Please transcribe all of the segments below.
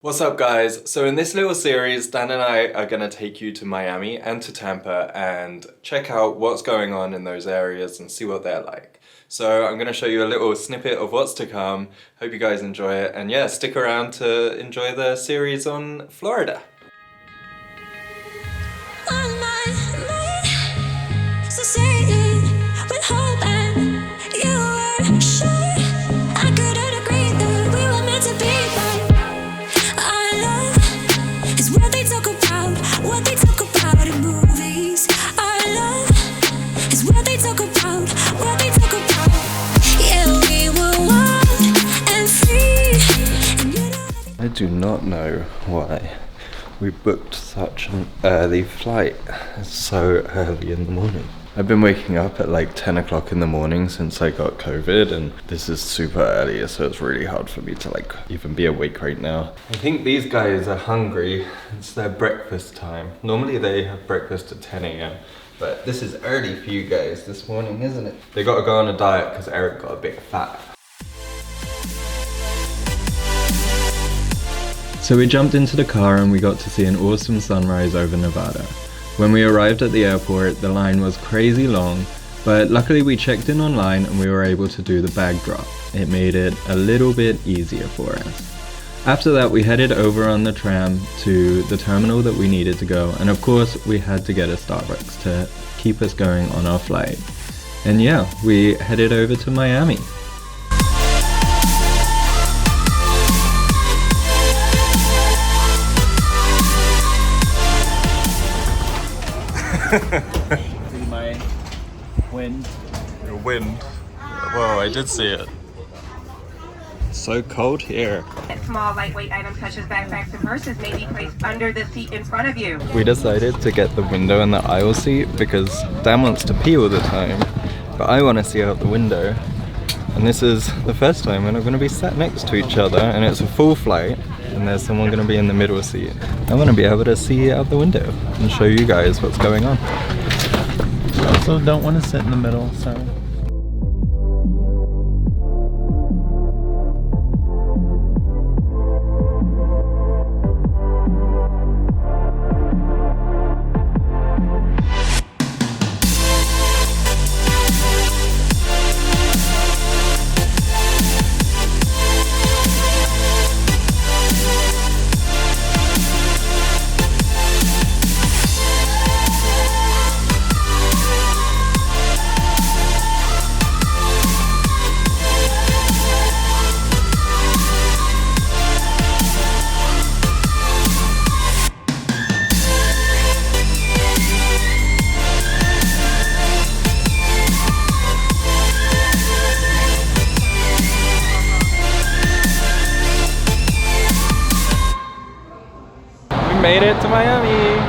What's up guys? So in this little series, Dan and I are going to take you to Miami and to Tampa and check out what's going on in those areas and see what they're like. So I'm going to show you a little snippet of what's to come. Hope you guys enjoy it, and yeah, stick around to enjoy the series on Florida. I do not know why we booked such an early flight. It's so early in the morning. I've been waking up at like 10 o'clock in the morning since I got COVID, and this is super early, so it's really hard for me to like even be awake right now. I think these guys are hungry. It's their breakfast time. Normally they have breakfast at 10 a.m. but this is early for you guys this morning, isn't it? They got to go on a diet because Eric got a bit fat. So we jumped into the car and we got to see an awesome sunrise over Nevada. When we arrived at the airport, the line was crazy long, but luckily we checked in online and we were able to do the bag drop. It made it a little bit easier for us. After that, we headed over on the tram to the terminal that we needed to go, and of course we had to get a Starbucks to keep us going on our flight. And yeah, we headed over to Miami. See my wind. Your wind? Whoa, I did see it. So cold here. Small, lightweight items such as backpacks and purses may be placed under the seat in front of you. We decided to get the window and the aisle seat because Dan wants to pee all the time, but I want to see out the window. And this is the first time we're not going to be sat next to each other, and it's a full flight and there's someone going to be in the middle seat. I want to be able to see out the window and show you guys what's going on. I also don't want to sit in the middle, so. Made it to Miami.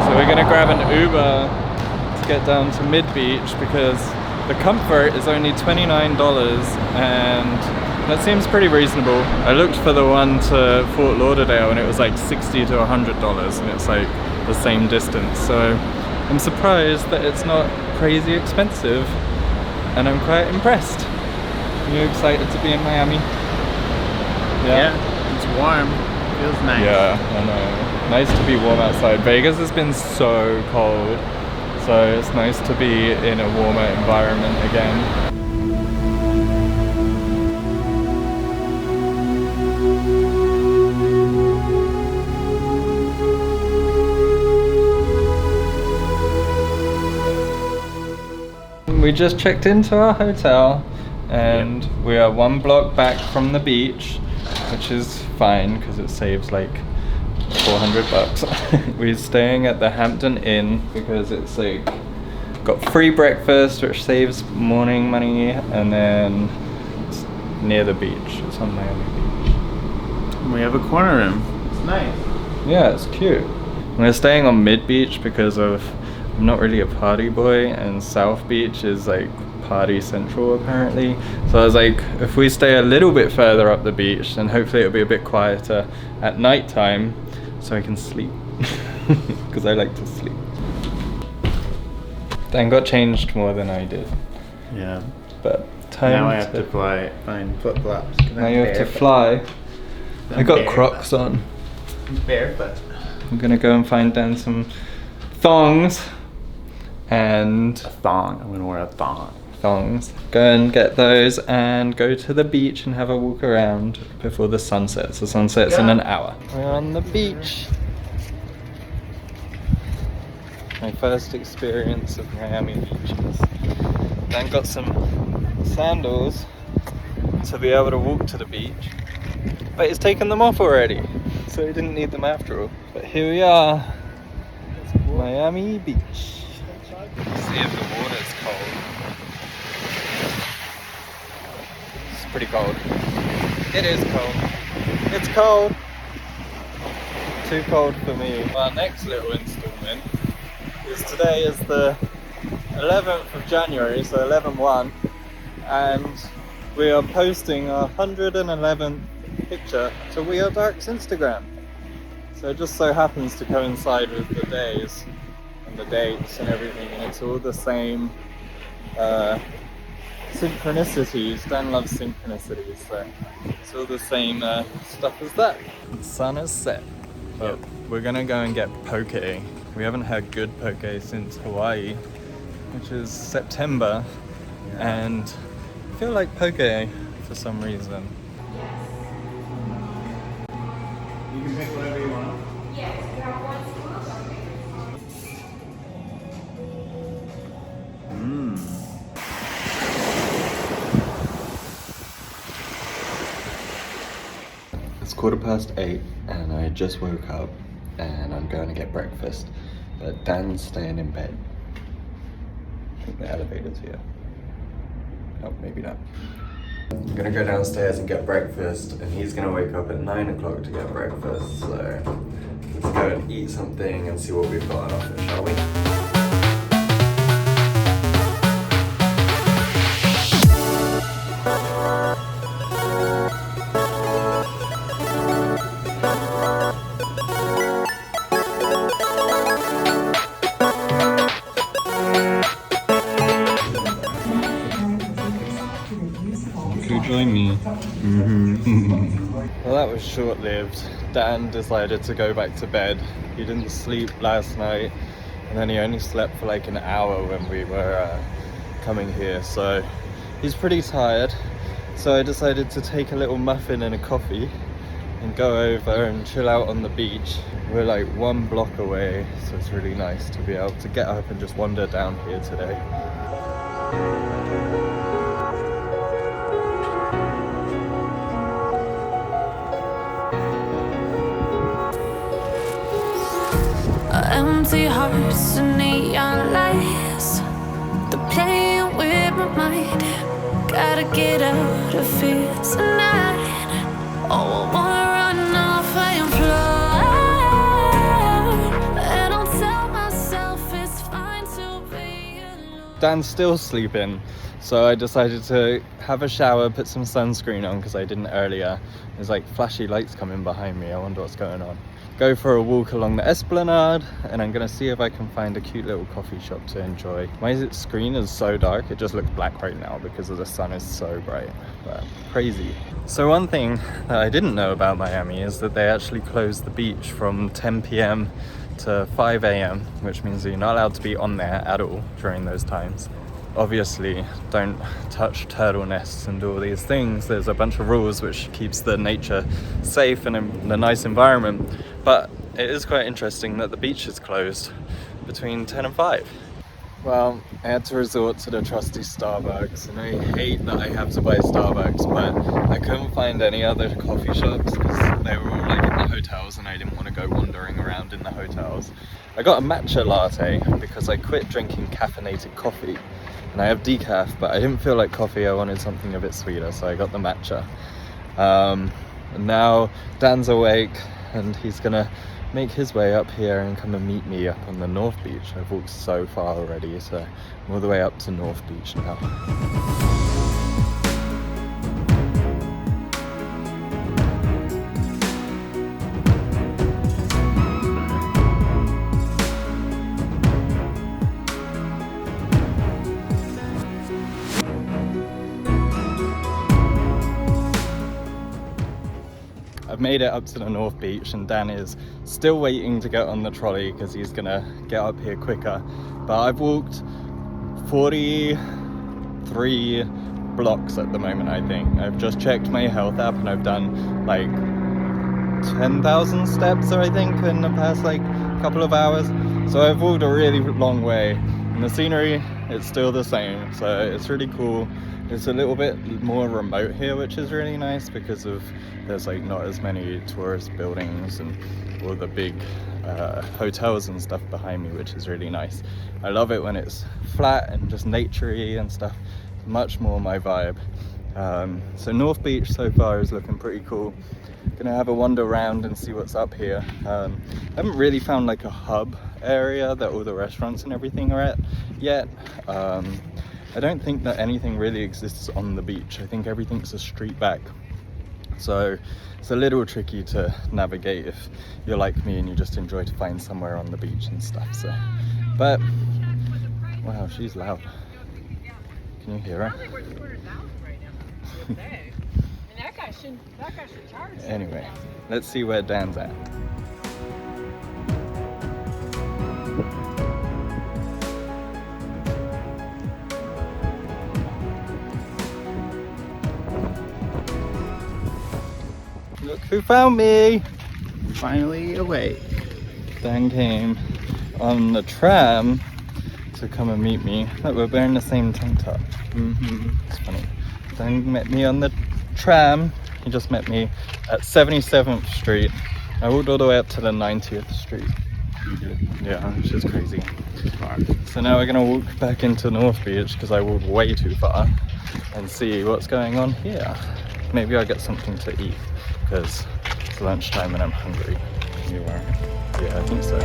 So we're gonna grab an Uber to get down to Mid-Beach because the Comfort is only $29 and that seems pretty reasonable. I looked for the one to Fort Lauderdale and it was like $60 to $100 and it's like the same distance. So I'm surprised that it's not crazy expensive and I'm quite impressed. Are you excited to be in Miami? Yeah, it's warm. Feels nice. Yeah, I know. Nice to be warm outside. Vegas has been so cold, so it's nice to be in a warmer environment again. We just checked into our hotel and we are 1 block back from the beach, which is fine because it saves like $400. We're staying at the Hampton Inn because it's like got free breakfast, which saves morning money, and then it's near the beach. It's on Miami Beach. We have a corner room. It's nice. Yeah, it's cute. We're staying on Mid-Beach because I'm not really a party boy, and South Beach is like party central apparently. So I was like, if we stay a little bit further up the beach, then hopefully it'll be a bit quieter at night time so I can sleep. Because I like to sleep. Dan got changed more than I did. Yeah. But time now I have to fly, find flip-flops. Now you have to fly. I got Crocs on. Barefoot. I'm gonna go and find Dan some thongs and Thong. I'm gonna wear a thong. thongs. Go and get those and go to the beach and have a walk around before the sun sets. The sun sets in an hour. We're on the beach. My first experience of Miami beaches. Dan got some sandals to be able to walk to the beach, but he's taken them off already, so he didn't need them after all. But here we are, Miami Beach. See if the water's cold. It's pretty cold. It is cold. It's cold. Too cold for me. Our next little installment is today is the 11th of January, so 11/1, and we are posting our 111th picture to We Are Dark's Instagram. So it just so happens to coincide with the days and the dates and everything, and it's all the same synchronicities. Dan loves synchronicities, so it's all the same stuff as that. The sun is set, but we're gonna go and get poke. We haven't had good poke since Hawaii, which is September, and I feel like poke for some reason. You can pick whatever you want. Yes, you have one It's 8:15 and I just woke up and I'm going to get breakfast, but Dan's staying in bed. I think the elevator's here. Oh, maybe not. I'm gonna go downstairs and get breakfast, and he's gonna wake up at 9 o'clock to get breakfast, so let's go and eat something and see what we've got on offer, shall we? Could you join me? Well, that was short-lived. Dan decided to go back to bed. He didn't sleep last night, and then he only slept for like an hour when we were coming here, so he's pretty tired. So I decided to take a little muffin and a coffee and go over and chill out on the beach. We're like 1 block away, so it's really nice to be able to get up and just wander down here today. Empty hearts and neon lights, they're playing with my mind. Gotta get out of here tonight. Oh, I wanna run off and fly, and I'll tell myself it's fine to be alone. Dan's still sleeping, so I decided to have a shower, put some sunscreen on because I didn't earlier. There's like flashy lights coming behind me. I wonder what's going on. Go for a walk along the Esplanade, and I'm gonna see if I can find a cute little coffee shop to enjoy. My screen is so dark, it just looks black right now because the sun is so bright, but crazy. So one thing that I didn't know about Miami is that they actually close the beach from 10 p.m. to 5 a.m., which means that you're not allowed to be on there at all during those times. Obviously, don't touch turtle nests and do all these things. There's a bunch of rules which keeps the nature safe and in a nice environment. But it is quite interesting that the beach is closed between 10 and 5. Well, I had to resort to the trusty Starbucks, and I hate that I have to buy Starbucks, but I couldn't find any other coffee shops because they were all like in the hotels and I didn't want to go wandering around in the hotels. I got a matcha latte because I quit drinking caffeinated coffee. And I have decaf, but I didn't feel like coffee. I wanted something a bit sweeter, so I got the matcha. And now Dan's awake, and he's gonna make his way up here and come and meet me up on the North Beach. I've walked so far already, so I'm all the way up to North Beach now. I've made it up to the North Beach, and Dan is still waiting to get on the trolley because he's gonna get up here quicker. But I've walked 43 blocks at the moment, I think. I've just checked my health app and I've done like 10,000 steps, I think, in the past like couple of hours. So I've walked a really long way, and the scenery, it's still the same, so it's really cool. It's a little bit more remote here, which is really nice because of there's like not as many tourist buildings and all the big hotels and stuff behind me, which is really nice. I love it when it's flat and just naturey and stuff. It's much more my vibe. So North Beach so far is looking pretty cool. Gonna have a wander around and see what's up here. I haven't really found like a hub area that all the restaurants and everything are at yet. I don't think that anything really exists on the beach. I think everything's a street back. So it's a little tricky to navigate if you're like me and you just enjoy to find somewhere on the beach and stuff. So, but wow, she's loud. Can you hear her? Anyway, let's see where Dan's at. Look who found me! Finally awake. Dan came on the tram to come and meet me. Look, we're wearing the same tank top. It's funny. Dan met me on the tram. He just met me at 77th Street. I walked all the way up to the 90th Street. You did. Yeah, which is crazy. Far. So now we're gonna walk back into North Beach because I walked way too far and see what's going on here. Maybe I'll get something to eat because it's lunchtime and I'm hungry. You are. Yeah, I think so.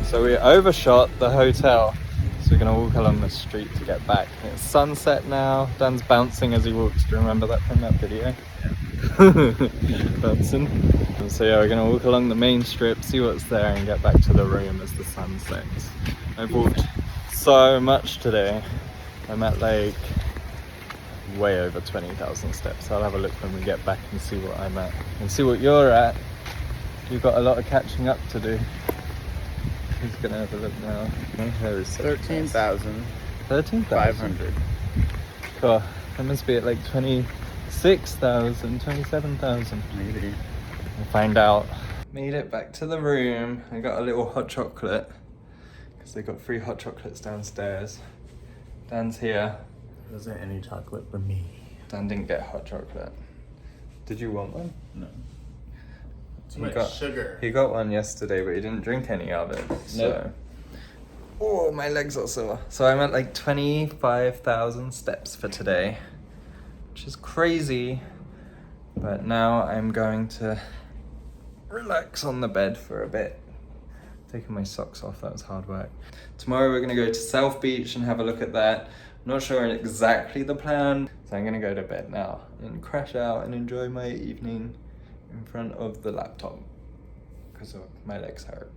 So we overshot the hotel, so we're gonna walk along the street to get back. It's sunset now. Dan's bouncing as he walks. Do you remember that from that video? Yeah. Bouncing. And so yeah, we're gonna walk along the main strip, see what's there, and get back to the room as the sun sets. I've walked so much today. I'm at like way over 20,000 steps. I'll have a look when we get back and see what I'm at and see what you're at. You've got a lot of catching up to do. He's gonna have a look now. My hair is so 13,000. 13,500. Cool. That must be at like 26,000, 27,000. Maybe. We'll find out. Made it back to the room. I got a little hot chocolate because they got free hot chocolates downstairs. Dan's here. Was there any chocolate for me? Dan didn't get hot chocolate. Did you want one? No. Too He much got- sugar. He got one yesterday, but he didn't drink any of it. So. Oh, my legs are sore. So I'm at like 25,000 steps for today, which is crazy. But now I'm going to relax on the bed for a bit. Taking my socks off, that was hard work. Tomorrow we're gonna go to South Beach and have a look at that. I'm not sure exactly the plan, so I'm gonna go to bed now and crash out and enjoy my evening in front of the laptop because my legs hurt.